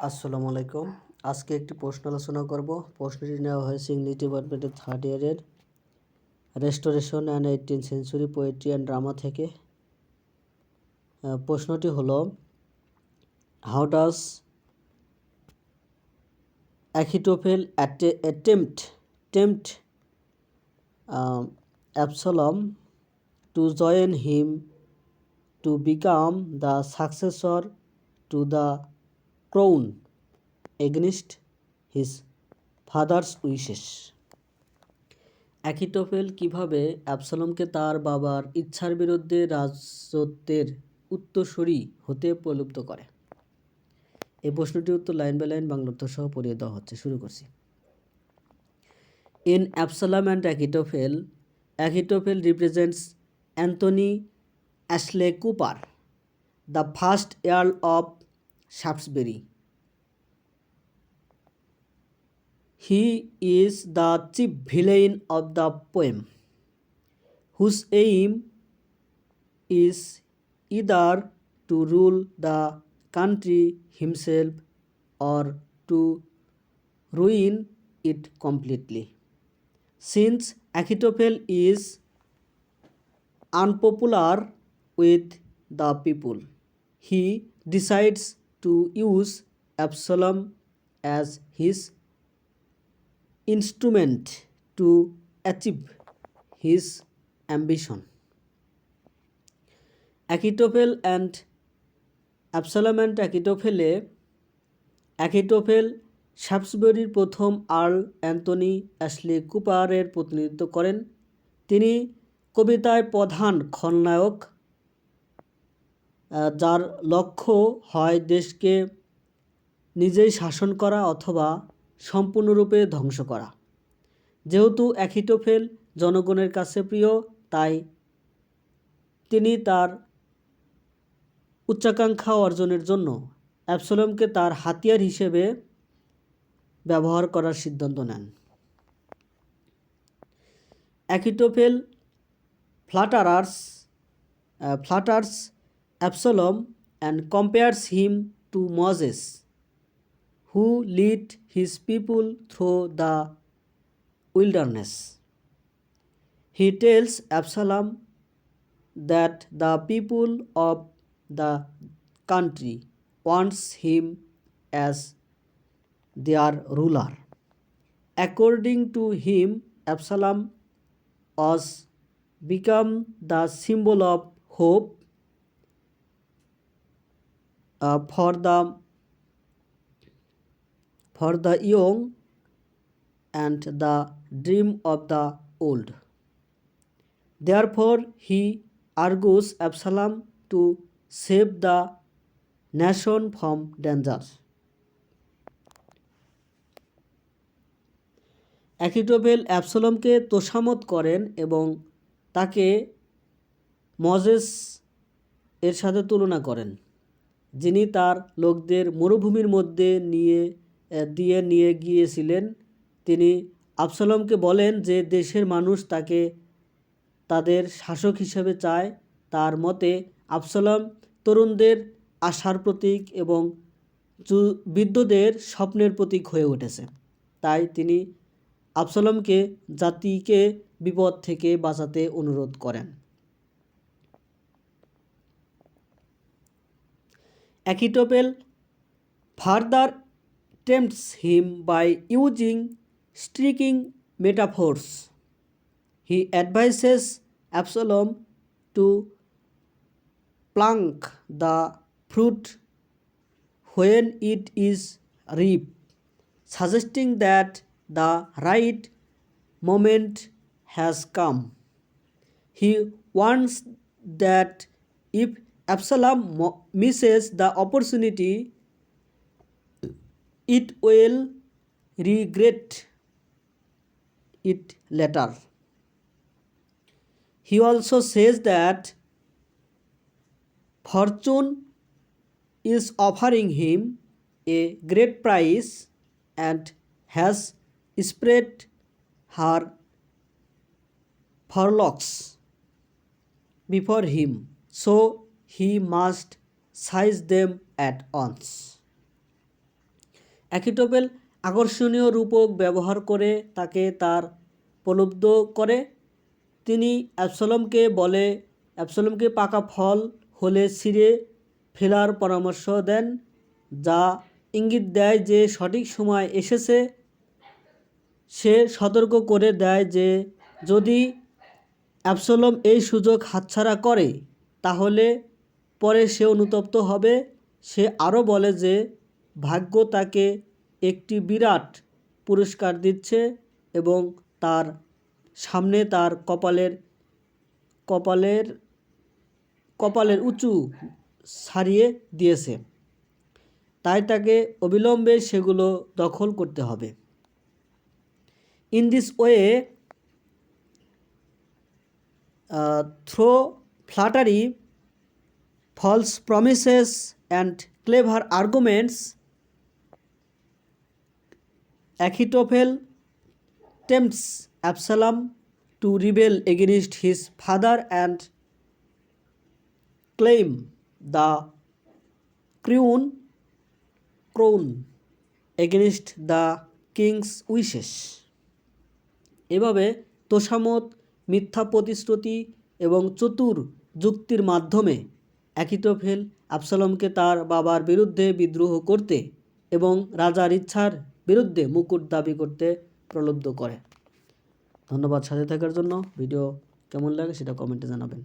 আসসালামু আলাইকুম। আজকে একটি প্রশ্ন আলোচনা করব। প্রশ্নটি নেওয়া হয়েছে ইংলিশ ডিপার্টমেন্টের থার্ড ইয়ারের restoration and 18th century poetry and drama থেকে। প্রশ্নটি হলো, how does Achitophel tempt Absalom to join him to become the successor to the crown against his father's wishes. Achitophel কিভাবে অ্যাবসলমকে তার বাবার ইচ্ছার বিরুদ্ধে রাজত্বের উত্তরসূরি হতে প্রলুব্ধ করে? এই প্রশ্নটির উত্তর লাইন বাই লাইন বাংলা অর্থ সহ পড়িয়ে দেওয়া হচ্ছে। শুরু করছি। In Absalom and Achitophel, Achitophel represents Anthony Ashley Cooper, the first earl of Shaftesbury. He is the chief villain of the poem, whose aim is either to rule the country himself or to ruin it completely. Since Ahithophel is unpopular with the people, he decides to use Absalom as his instrument to achieve his ambition. Ahithophel and Absalom and Ahithophel শাফটসবুরির প্রথম Earl Anthony Ashley কুপারের প্রতিনিধিত্ব করেন। তিনি কবিতায় প্রধান খলনায়ক, যার লক্ষ্য হয় দেশকে নিজেই শাসন করা অথবা সম্পূর্ণরূপে ধ্বংস করা। যেহেতু অ্যাখিটোফেল জনগণের কাছে প্রিয়, তাই তিনি তার উচ্চাকাঙ্ক্ষা অর্জনের জন্য অ্যাবসলমকে তার হাতিয়ার হিসেবে ব্যবহার করার সিদ্ধান্ত নেন। অ্যাখিটোফেল flatters Absalom and compares him to Moses, who led his people through the wilderness. He tells Absalom that the people of the country wants him as their ruler. According to him, Absalom was become the symbol of hope for the young and the dream of the old. Therefore, he urges Absalom to save the nation from danger. অ্যাখিটোফেল অ্যাবসলমকে তোষামোদ করেন এবং তাকে Moses এর সাথে তুলনা করেন, যিনি তার লোকদের মরুভূমির মধ্যে নিয়ে গিয়েছিলেন। তিনি আবসালমকে বলেন যে দেশের মানুষ তাকে তাদের শাসক হিসেবে চায়। তার মতে আবসালম তরুণদের আশার প্রতীক এবং বৃদ্ধদের স্বপ্নের প্রতীক হয়ে উঠেছে। তাই তিনি আবসালমকে জাতিকে বিপদ থেকে বাঁচাতে অনুরোধ করেন। Ahithophel further tempts him by using striking metaphors. He advises Absalom to pluck the fruit when it is ripe, suggesting that the right moment has come. He warns that if Absalom misses the opportunity, it will regret it later. He also says that fortune is offering him a great prize and has spread her forelocks before him, so he must seize them at once. অ্যাকিটোফেল আকর্ষণীয় রূপক ব্যবহার করে তাকে তার প্রলুব্ধ করে। তিনি অ্যাবসলমকে পাকা ফল হলে ছিঁড়ে ফেলার পরামর্শ দেন, যা ইঙ্গিত দেয় যে সঠিক সময় এসেছে। সে সতর্ক করে দেয় যে যদি অ্যাবসলম এই সুযোগ হাতছাড়া করে তাহলে পরে সে অনুতপ্ত হবে। সে আরও বলে যে ভাগ্য তাকে একটি বিরাট পুরস্কার দিচ্ছে এবং তার সামনে তার কপালের উঁচু ছাড়িয়ে দিয়েছে, তাই তাকে অবিলম্বে সেগুলো দখল করতে হবে। In this way, through flattery, false promises and clever arguments, Ahithophel tempts Absalom to rebel against his father and claim the crown against the king's wishes. এভাবে তোষামোদ, মিথ্যা প্রতিশ্রুতি এবং চতুর যুক্তির মাধ্যমে অ্যাকিটোফেল আবসালমকে তার বাবার বিরুদ্ধে বিদ্রোহ করতে এবং রাজার ইচ্ছার বিরুদ্ধে মুকুট দাবি করতে প্রলুব্ধ করে। ধন্যবাদ সাথে থাকার জন্য। ভিডিও কেমন লাগে সেটা কমেন্টে জানাবেন।